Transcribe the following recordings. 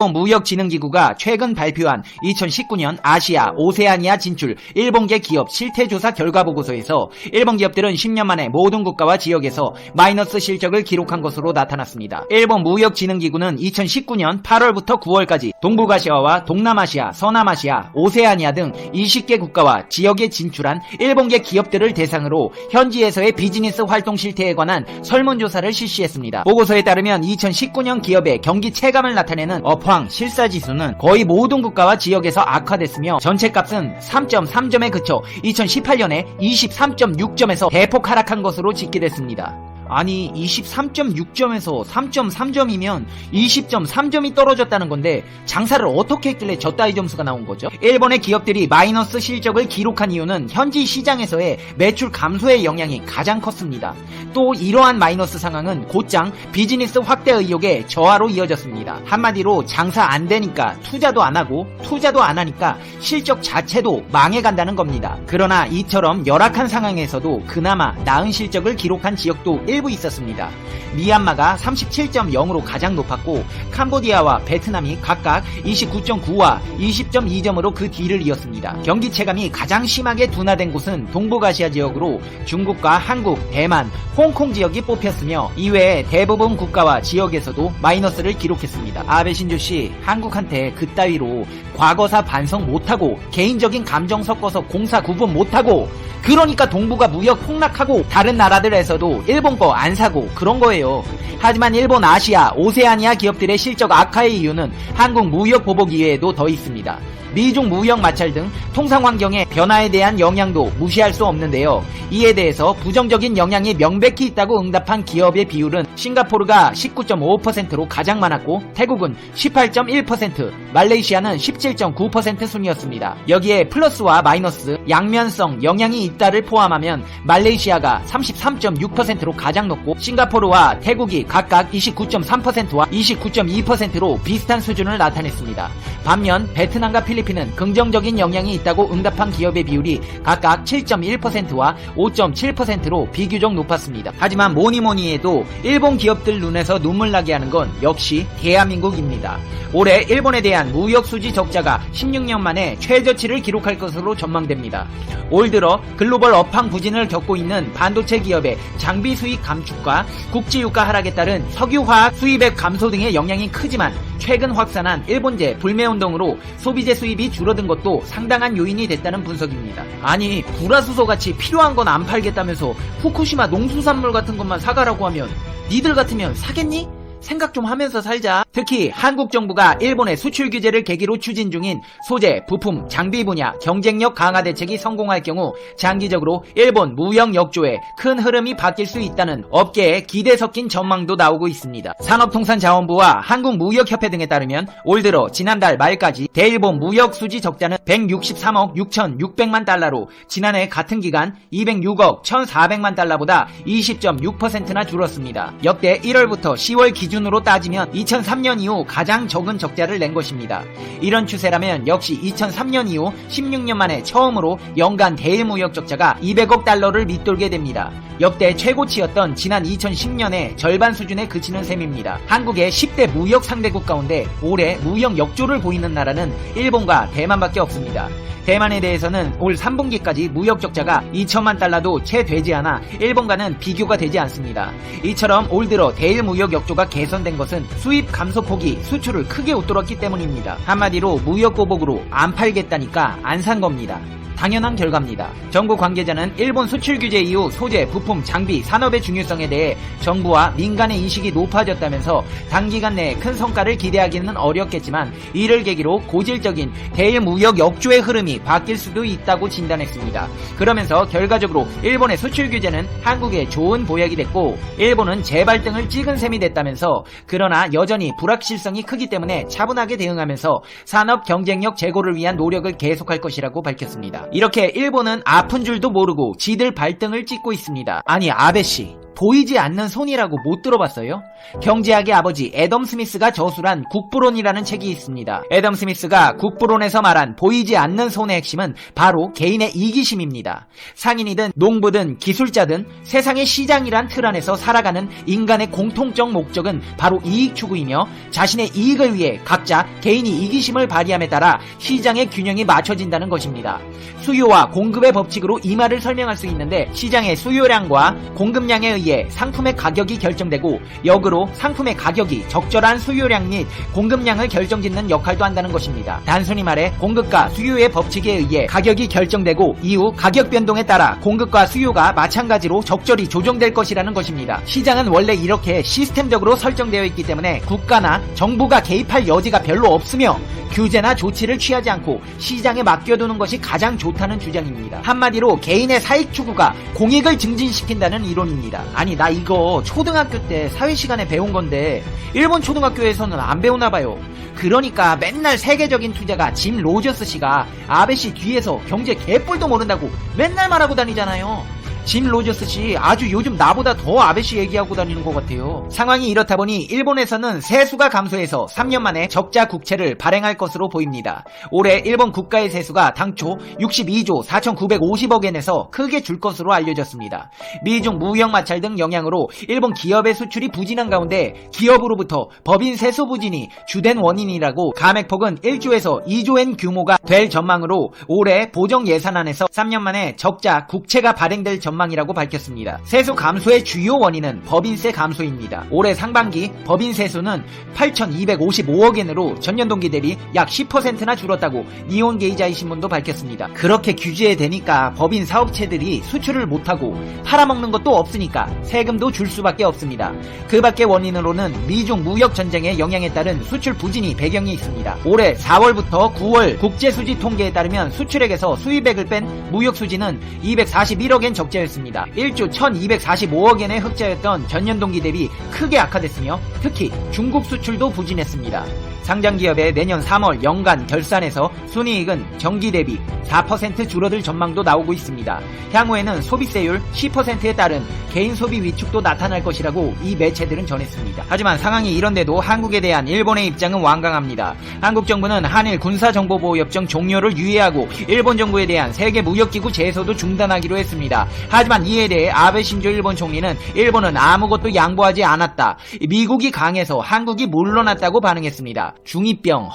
무역진흥기구가 최근 발표한 2019년 아시아, 오세아니아 진출 일본계 기업 실태조사 결과보고서에서 일본 기업들은 10년 만에 모든 국가와 지역에서 마이너스 실적을 기록한 것으로 나타났습니다. 일본 무역진흥기구는 2019년 8월부터 9월까지 동북아시아와 동남아시아, 서남아시아, 오세아니아 등 20개 국가와 지역에 진출한 일본계 기업들을 대상으로 현지에서의 비즈니스 활동 실태에 관한 설문조사를 실시했습니다. 보고서에 따르면 2019년 기업의 경기 체감을 나타내는 실사지수는 거의 모든 국가와 지역에서 악화됐으며 전체값은 3.3점에 그쳐 2018년에 23.6점에서 대폭 하락한 것으로 집계됐습니다. 아니 23.6점에서 3.3점이면 20.3점이 떨어졌다는 건데 장사를 어떻게 했길래 저 따위 점수가 나온 거죠? 일본의 기업들이 마이너스 실적을 기록한 이유는 현지 시장에서의 매출 감소의 영향이 가장 컸습니다. 또 이러한 마이너스 상황은 곧장 비즈니스 확대 의욕의 저하로 이어졌습니다. 한마디로 장사 안 되니까 투자도 안 하고 투자도 안 하니까 실적 자체도 망해간다는 겁니다. 그러나 이처럼 열악한 상황에서도 그나마 나은 실적을 기록한 지역도 일부 있었습니다. 미얀마가 37.0으로 가장 높았고 캄보디아와 베트남이 각각 29.9와 20.2점으로 그 뒤를 이었습니다. 경기 체감이 가장 심하게 둔화된 곳은 동북아시아 지역으로 중국과 한국, 대만, 홍콩 지역이 뽑혔으며 이외에 대부분 국가와 지역에서도 마이너스를 기록했습니다. 아베 신조씨, 한국한테 그따위로 과거사 반성 못하고 개인적인 감정 섞어서 공사 구분 못하고 그러니까 동북아 무역 폭락하고 다른 나라들에서도 일본 거 안 사고 그런 거예요. 하지만 일본, 아시아, 오세아니아 기업들의 실적 악화의 이유는 한국 무역 보복 이외에도 더 있습니다. 미중 무역 마찰 등 통상 환경의 변화에 대한 영향도 무시할 수 없는데요. 이에 대해서 부정적인 영향이 명백히 있다고 응답한 기업의 비율은 싱가포르가 19.5%로 가장 많았고 태국은 18.1%, 말레이시아는 17.9% 순이었습니다. 여기에 플러스와 마이너스, 양면성 영향이 있다를 포함하면 말레이시아가 33.6%로 가장 높고 싱가포르와 태국이 각각 29.3%와 29.2%로 비슷한 수준을 나타냈습니다. 반면 베트남과 필리핀은 긍정적인 영향이 있다고 응답한 기업의 비율이 각각 7.1%와 5.7%로 비교적 높았습니다. 하지만 뭐니뭐니 해도 일본 기업들 눈에서 눈물 나게 하는 건 역시 대한민국입니다. 올해 일본에 대한 무역 수지 적자가 16년 만에 최저치를 기록할 것으로 전망됩니다. 올 들어 글로벌 업황 부진을 겪고 있는 반도체 기업의 장비 수입 감축과 국제유가 하락에 따른 석유화학 수입액 감소 등의 영향이 크지만 최근 확산한 일본제 불매운동으로 소비재 수입이 줄어든 것도 상당한 요인이 됐다는 분석입니다. 아니 불화수소같이 필요한 건 안 팔겠다면서 후쿠시마 농수산물 같은 것만 사가라고 하면 니들 같으면 사겠니? 생각 좀 하면서 살자. 특히 한국 정부가 일본의 수출 규제를 계기로 추진 중인 소재, 부품, 장비 분야 경쟁력 강화 대책이 성공할 경우 장기적으로 일본 무역 역조에 큰 흐름이 바뀔 수 있다는 업계에 기대 섞인 전망도 나오고 있습니다. 산업통상자원부와 한국무역협회 등에 따르면 올 들어 지난달 말까지 대일본 무역 수지 적자는 163억 6,600만 달러로 지난해 같은 기간 206억 1,400만 달러보다 20.6%나 줄었습니다. 역대 1월부터 10월 기준으로 따지면 2003년 이후 가장 적은 적자를 낸 것입니다. 이런 추세라면 역시 2003년 이후 16년 만에 처음으로 연간 대일 무역 적자가 200억 달러를 밑돌게 됩니다. 역대 최고치였던 지난 2010년의 절반 수준에 그치는 셈입니다. 한국의 10대 무역 상대국 가운데 올해 무역 역조를 보이는 나라는 일본과 대만밖에 없습니다. 대만에 대해서는 올 3분기까지 무역 적자가 2천만 달러도 채 되지 않아 일본과는 비교가 되지 않습니다. 이처럼 올 들어 대일 무역 역조가 개선된 것은 수입 감소폭이 수출을 크게 웃돌았기 때문입니다. 한마디로 무역 보복으로 안 팔겠다니까 안 산 겁니다. 당연한 결과입니다. 정부 관계자는 일본 수출 규제 이후 소재, 부품, 장비, 산업의 중요성에 대해 정부와 민간의 인식이 높아졌다면서 단기간 내에 큰 성과를 기대하기는 어렵겠지만 이를 계기로 고질적인 대일 무역 역조의 흐름이 바뀔 수도 있다고 진단했습니다. 그러면서 결과적으로 일본의 수출 규제는 한국에 좋은 보약이 됐고 일본은 재발등을 찍은 셈이 됐다면서 그러나 여전히 불확실성이 크기 때문에 차분하게 대응하면서 산업 경쟁력 제고를 위한 노력을 계속할 것이라고 밝혔습니다. 이렇게 일본은 아픈 줄도 모르고 지들 발등을 찍고 있습니다. 아니 아베씨 보이지 않는 손이라고 못 들어봤어요? 경제학의 아버지 애덤 스미스가 저술한 국부론이라는 책이 있습니다. 애덤 스미스가 국부론에서 말한 보이지 않는 손의 핵심은 바로 개인의 이기심입니다. 상인이든 농부든 기술자든 세상의 시장이란 틀 안에서 살아가는 인간의 공통적 목적은 바로 이익 추구이며 자신의 이익을 위해 각자 개인이 이기심을 발휘함에 따라 시장의 균형이 맞춰진다는 것입니다. 수요와 공급의 법칙으로 이 말을 설명할 수 있는데 시장의 수요량과 공급량에 의해 상품의 가격이 결정되고 역으로 상품의 가격이 적절한 수요량 및 공급량을 결정짓는 역할도 한다는 것입니다. 단순히 말해 공급과 수요의 법칙에 의해 가격이 결정되고 이후 가격 변동에 따라 공급과 수요가 마찬가지로 적절히 조정될 것이라는 것입니다. 시장은 원래 이렇게 시스템적으로 설정되어 있기 때문에 국가나 정부가 개입할 여지가 별로 없으며 규제나 조치를 취하지 않고 시장에 맡겨두는 것이 가장 좋다는 주장입니다. 한마디로 개인의 사익 추구가 공익을 증진시킨다는 이론입니다. 아니 나 이거 초등학교 때 사회 시간에 배운 건데 일본 초등학교에서는 안 배우나 봐요. 그러니까 맨날 세계적인 투자가 짐 로저스 씨가 아베 씨 뒤에서 경제 개뿔도 모른다고 맨날 말하고 다니잖아요. 짐 로저스 씨 아주 요즘 나보다 더 아베 씨 얘기하고 다니는 것 같아요. 상황이 이렇다 보니 일본에서는 세수가 감소해서 3년 만에 적자 국채를 발행할 것으로 보입니다. 올해 일본 국가의 세수가 당초 62조 4,950억 엔에서 크게 줄 것으로 알려졌습니다. 미중 무역 마찰 등 영향으로 일본 기업의 수출이 부진한 가운데 기업으로부터 법인 세수 부진이 주된 원인이라고 감액폭은 1조에서 2조엔 규모가 될 전망으로 올해 보정 예산안에서 3년 만에 적자 국채가 발행될 전망이라고 밝혔습니다. 세수 감소의 주요 원인은 법인세 감소입니다. 올해 상반기 법인 세수는 8,255억 엔으로 전년 동기 대비 약 10%나 줄었다고 니혼 게이자이 신문도 밝혔습니다. 그렇게 규제되니까 법인 사업체들이 수출을 못하고 팔아먹는 것도 없으니까 세금도 줄 수밖에 없습니다. 그 밖의 원인으로는 미중 무역 전쟁의 영향에 따른 수출 부진이 배경이 있습니다. 올해 4월부터 9월 국제수지 통계에 따르면 수출액에서 수입액을 뺀 무역 수지는 241억 엔 적자였습니다. 1조 1245억 엔의 흑자였던 전년 동기 대비 크게 악화됐으며 특히 중국 수출도 부진했습니다. 상장기업의 내년 3월 연간 결산에서 순이익은 전기 대비 4% 줄어들 전망도 나오고 있습니다. 향후에는 소비세율 10%에 따른 개인 소비 위축도 나타날 것이라고 이 매체들은 전했습니다. 하지만 상황이 이런데도 한국에 대한 일본의 입장은 완강합니다. 한국 정부는 한일 군사정보보호협정 종료를 유예하고 일본 정부에 대한 세계무역기구 제소도 중단하기로 했습니다. 하지만 이에 대해 아베 신조 일본 총리는 일본은 아무것도 양보하지 않았다. 미국이 강해서 한국이 물러났다고 반응했습니다. 중2병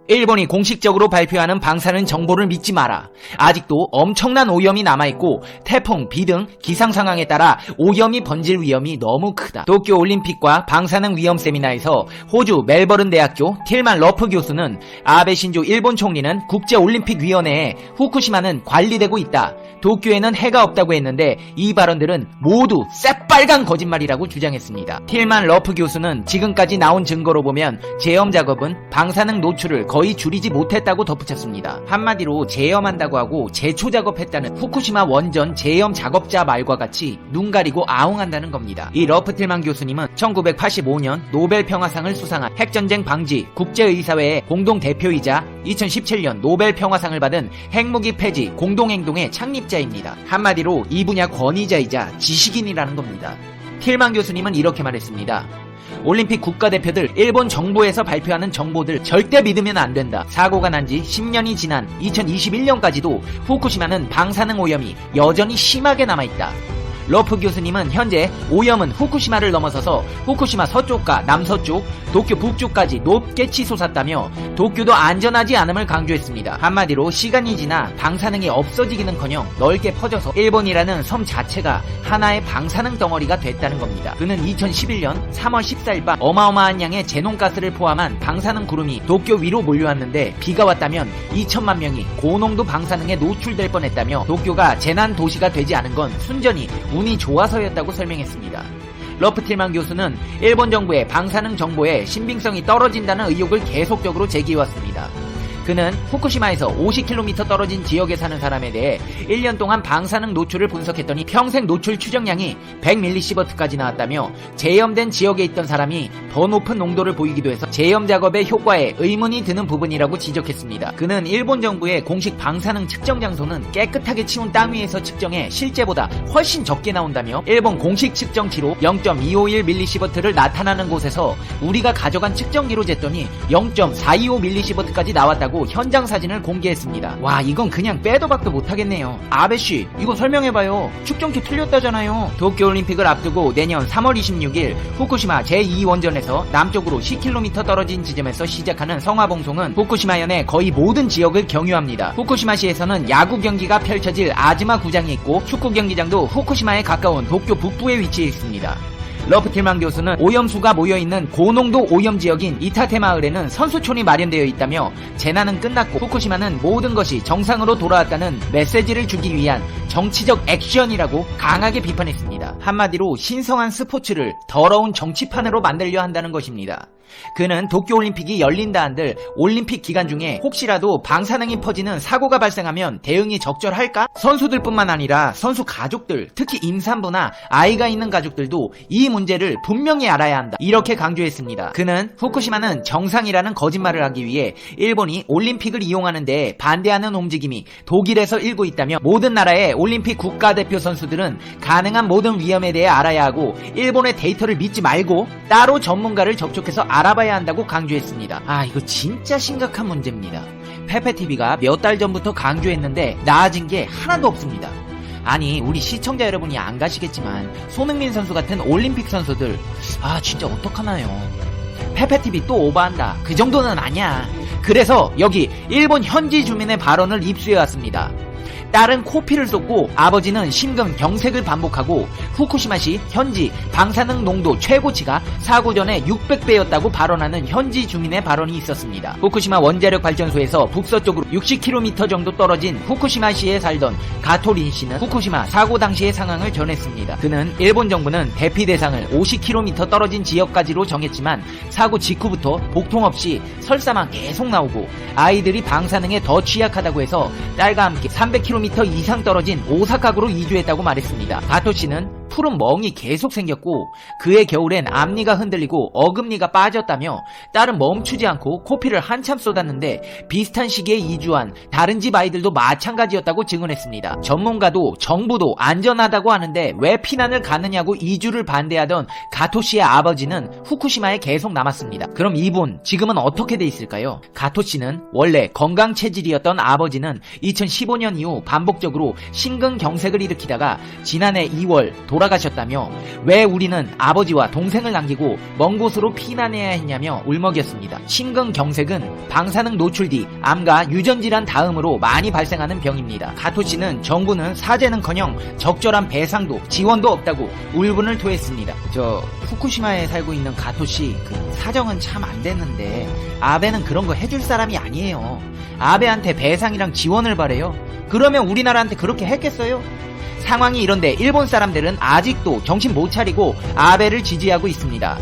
일본이 공식적으로 발표하는 방사능 정보를 믿지 마라. 아직도 엄청난 오염이 남아있고 태풍, 비 등 기상 상황에 따라 오염이 번질 위험이 너무 크다. 도쿄 올림픽과 방사능 위험 세미나에서 호주 멜버른 대학교 틸만 러프 교수는 아베 신조 일본 총리는 국제올림픽위원회에 후쿠시마는 관리되고 있다. 도쿄에는 해가 없다고 했는데 이 발언들은 모두 새빨간 거짓말이라고 주장했습니다. 틸만 러프 교수는 지금까지 나온 증거로 보면 제염 작업은 방사능 노출을 거의 줄이지 못했다고 덧붙였습니다. 한마디로 제염한다고 하고 제초 작업했다는 후쿠시마 원전 제염 작업자 말과 같이 눈 가리고 아웅한다는 겁니다. 이 러프틸만 교수님은 1985년 노벨 평화상을 수상한 핵전쟁 방지 국제의사회의 공동대표이자 2017년 노벨 평화상을 받은 핵무기 폐지 공동행동의 창립자입니다. 한마디로 이 분야 권위자이자 지식인이라는 겁니다. 틸만 교수님은 이렇게 말했습니다. 올림픽 국가대표들 일본 정부에서 발표하는 정보들 절대 믿으면 안 된다. 사고가 난 지 10년이 지난 2021년까지도 후쿠시마는 방사능 오염이 여전히 심하게 남아있다. 러프 교수님은 현재 오염은 후쿠시마를 넘어서서 후쿠시마 서쪽과 남서쪽, 도쿄 북쪽까지 높게 치솟았다며 도쿄도 안전하지 않음을 강조했습니다. 한마디로 시간이 지나 방사능이 없어지기는커녕 넓게 퍼져서 일본이라는 섬 자체가 하나의 방사능 덩어리가 됐다는 겁니다. 그는 2011년 3월 14일 밤 어마어마한 양의 제논가스를 포함한 방사능 구름이 도쿄 위로 몰려왔는데 비가 왔다면 2천만 명이 고농도 방사능에 노출될 뻔했다며 도쿄가 재난 도시가 되지 않은 건 순전히 운이 좋아서였다고 설명했습니다. 러프틸만 교수는 일본 정부의 방사능 정보에 신빙성이 떨어진다는 의혹을 계속적으로 제기해왔습니다. 그는 후쿠시마에서 50km 떨어진 지역에 사는 사람에 대해 1년 동안 방사능 노출을 분석했더니 평생 노출 추정량이 100mS까지 나왔다며 제염된 지역에 있던 사람이 더 높은 농도를 보이기도 해서 제염 작업의 효과에 의문이 드는 부분이라고 지적했습니다. 그는 일본 정부의 공식 방사능 측정 장소는 깨끗하게 치운 땅 위에서 측정해 실제보다 훨씬 적게 나온다며 일본 공식 측정치로 0.251mS를 나타나는 곳에서 우리가 가져간 측정기로 쟀더니 0.425mS까지 나왔다고 현장 사진을 공개했습니다. 와, 이건 그냥 빼도 박도 못하겠네요. 아베씨, 이거 설명해봐요. 측정기 틀렸다잖아요. 도쿄올림픽을 앞두고 내년 3월 26일 후쿠시마 제2원전에서 남쪽으로 10km 떨어진 지점에서 시작하는 성화봉송은 후쿠시마현의 거의 모든 지역을 경유합니다. 후쿠시마시에서는 야구 경기가 펼쳐질 아즈마 구장이 있고 축구 경기장도 후쿠시마에 가까운 도쿄 북부에 위치해 있습니다. 러프틸만 교수는 오염수가 모여있는 고농도 오염 지역인 이타테 마을에는 선수촌이 마련되어 있다며 재난은 끝났고 후쿠시마는 모든 것이 정상으로 돌아왔다는 메시지를 주기 위한 정치적 액션이라고 강하게 비판했습니다. 한마디로 신성한 스포츠를 더러운 정치판으로 만들려 한다는 것입니다. 그는 도쿄올림픽이 열린다 한들 올림픽 기간 중에 혹시라도 방사능이 퍼지는 사고가 발생하면 대응이 적절할까? 선수들뿐만 아니라 선수 가족들, 특히 임산부나 아이가 있는 가족들도 이 문제를 분명히 알아야 한다, 이렇게 강조했습니다. 그는 후쿠시마는 정상이라는 거짓말을 하기 위해 일본이 올림픽을 이용하는 데 반대하는 움직임이 독일에서 일고 있다며 모든 나라의 올림픽 국가대표 선수들은 가능한 모든 위험에 대해 알아야 하고 일본의 데이터를 믿지 말고 따로 전문가를 접촉해서 알아봐야 한다고 강조했습니다. 아, 이거 진짜 심각한 문제입니다. 페페TV가 몇 달 전부터 강조했는데 나아진 게 하나도 없습니다. 아니, 우리 시청자 여러분이 안 가시겠지만 손흥민 선수 같은 올림픽 선수들, 아 진짜 어떡하나요? 페페TV 또 오버한다, 그 정도는 아니야. 그래서 여기 일본 현지 주민의 발언을 입수해왔습니다. 딸은 코피를 쏟고 아버지는 심근경색을 반복하고 후쿠시마시 현지 방사능 농도 최고치가 사고 전에 600배였다고 발언하는 현지 주민의 발언이 있었습니다. 후쿠시마 원자력 발전소에서 북서쪽으로 60km 정도 떨어진 후쿠시마시에 살던 가토린 씨는 후쿠시마 사고 당시의 상황을 전했습니다. 그는 일본 정부는 대피 대상을 50km 떨어진 지역까지로 정했지만 사고 직후부터 복통 없이 설사만 계속 나오고 아이들이 방사능에 더 취약하다고 해서 딸과 함께 300km 이상 떨어진 오사카구로 이주했다고 말했습니다. 가토 씨는 푸른 멍이 계속 생겼고 그해 겨울엔 앞니가 흔들리고 어금니가 빠졌다며 딸은 멈추지 않고 코피를 한참 쏟았는데 비슷한 시기에 이주한 다른 집 아이들도 마찬가지였다고 증언했습니다. 전문가도 정부도 안전하다고 하는데 왜 피난을 가느냐고 이주를 반대하던 가토 씨의 아버지는 후쿠시마에 계속 남았습니다. 그럼 이분 지금은 어떻게 돼 있을까요? 가토 씨는 원래 건강 체질이었던 아버지는 2015년 이후 반복적으로 심근경색을 일으키다가 지난해 2월 돌아가셨다며 왜 우리는 아버지와 동생을 남기고 먼 곳으로 피난해야 했냐며 울먹였습니다. 심근경색은 방사능 노출 뒤 암과 유전질환 다음으로 많이 발생하는 병입니다. 가토 씨는 정부는 사죄는커녕 적절한 배상도 지원도 없다고 울분을 토했습니다. 후쿠시마에 살고 있는 가토 씨, 사정은 참 안 됐는데 아베는 그런 거 해줄 사람이 아니에요. 아베한테 배상이랑 지원을 바래요. 그러면 우리나라한테 그렇게 했겠어요? 상황이 이런데 일본 사람들은 아직도 정신 못 차리고 아베를 지지하고 있습니다.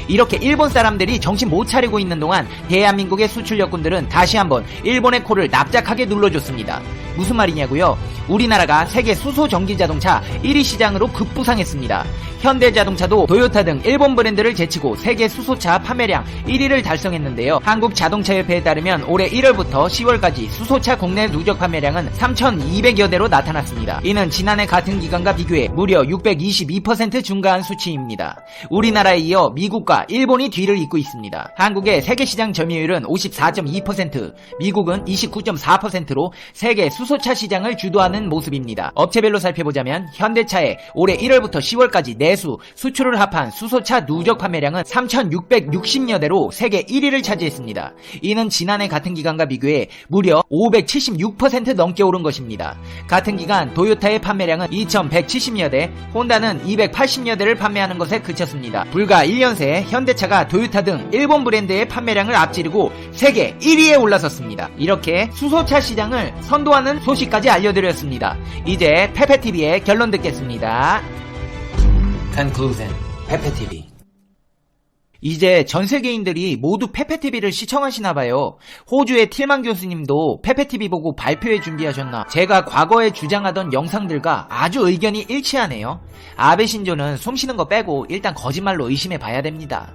이렇게 일본 사람들이 정신 못 차리고 있는 동안 대한민국의 수출력군들은 다시 한번 일본의 코를 납작하게 눌러줬습니다. 무슨 말이냐고요? 우리나라가 세계 수소 전기 자동차 1위 시장으로 급부상했습니다. 현대자동차도 도요타 등 일본 브랜드를 제치고 세계 수소차 판매량 1위를 달성했는데요. 한국자동차협회에 따르면 올해 1월부터 10월까지 수소차 국내 누적 판매량은 3,200여 대로 나타났습니다. 이는 지난해 같은 기간과 비교해 무려 622% 증가한 수치입니다. 우리나라에 이어 미국과 일본이 뒤를 잇고 있습니다. 한국의 세계시장 점유율은 54.2%, 미국은 29.4%로 세계 수소차 시장을 주도하는 모습입니다. 업체별로 살펴보자면 현대차의 올해 1월부터 10월까지 내수, 수출을 합한 수소차 누적 판매량은 3,660여 대로 세계 1위를 차지했습니다. 이는 지난해 같은 기간과 비교해 무려 576% 넘게 오른 것입니다. 같은 기간 도요타의 판매량은 2,170여 대, 혼다는 280여 대를 판매하는 것에 그쳤습니다. 불과 1년 새 현대차가 도요타 등 일본 브랜드의 판매량을 앞지르고 세계 1위에 올라섰습니다. 이렇게 수소차 시장을 선도하는 소식까지 알려드렸습니다. 이제 페페TV의 결론 듣겠습니다. Conclusion, 페페TV. 이제 전 세계인들이 모두 페페TV를 시청하시나봐요. 호주의 틸만 교수님도 페페TV 보고 발표회 준비하셨나. 제가 과거에 주장하던 영상들과 아주 의견이 일치하네요. 아베 신조는 숨 쉬는 거 빼고 일단 거짓말로 의심해 봐야 됩니다.